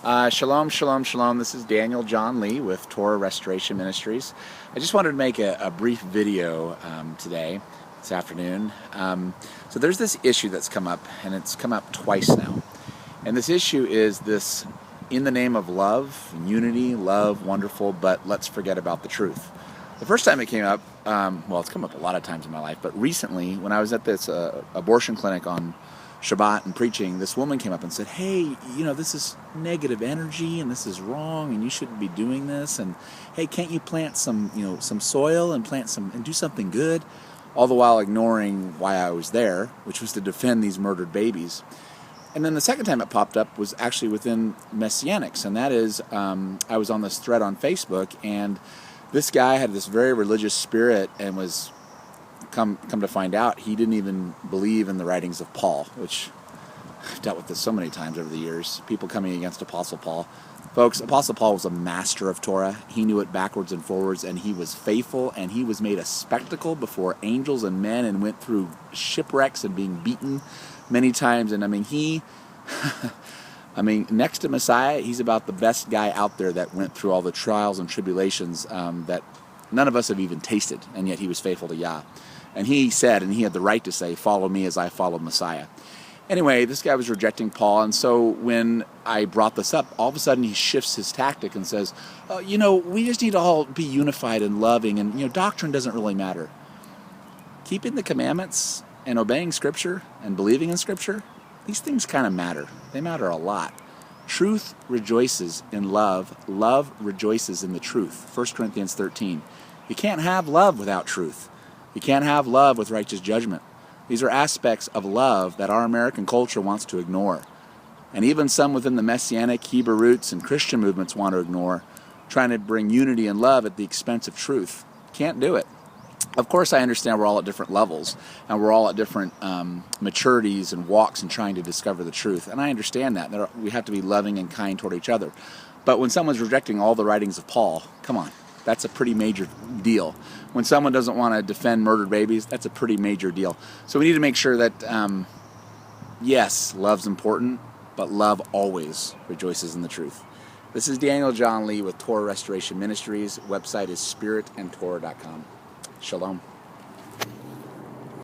Shalom, shalom, shalom. This is Daniel John Lee with Torah Restoration Ministries. I just wanted to make a brief video today, this afternoon. So there's this issue that's come up, and it's come up twice now. And this issue is this, in the name of love, unity, love, wonderful, but let's forget about the truth. The first time it came up, well, it's come up a lot of times in my life, but recently when I was at this abortion clinic on Shabbat and preaching, this woman came up and said, hey, this is negative energy and this is wrong and you shouldn't be doing this, and hey, can't you plant some soil and and do something good? All the while ignoring why I was there, which was to defend these murdered babies. And then the second time it popped up was actually within Messianics, and that is, I was on this thread on Facebook, and this guy had this very religious spirit and was come to find out he didn't even believe in the writings of Paul, which I've dealt with this so many times over the years, people coming against Apostle Paul. Folks, Apostle Paul was a master of Torah. He knew it backwards and forwards, and he was faithful, and he was made a spectacle before angels and men and went through shipwrecks and being beaten many times. And next to Messiah, he's about the best guy out there that went through all the trials and tribulations that none of us have even tasted, and yet he was faithful to Yah. And he said, and he had the right to say, follow me as I follow Messiah. Anyway, this guy was rejecting Paul, and so when I brought this up, all of a sudden he shifts his tactic and says, we just need to all be unified and loving, and doctrine doesn't really matter. Keeping the commandments and obeying Scripture and believing in Scripture, these things kind of matter. They matter a lot. Truth rejoices in love. Love rejoices in the truth. 1 Corinthians 13. You can't have love without truth. You can't have love with righteous judgment. These are aspects of love that our American culture wants to ignore. And even some within the Messianic, Hebrew roots, and Christian movements want to ignore, trying to bring unity and love at the expense of truth. Can't do it. Of course, I understand we're all at different levels, and we're all at different maturities and walks in trying to discover the truth. And I understand that we have to be loving and kind toward each other. But when someone's rejecting all the writings of Paul, come on, that's a pretty major deal. When someone doesn't want to defend murdered babies, that's a pretty major deal. So we need to make sure that, yes, love's important, but love always rejoices in the truth. This is Daniel John Lee with Torah Restoration Ministries. Website is spiritandtorah.com. Shalom.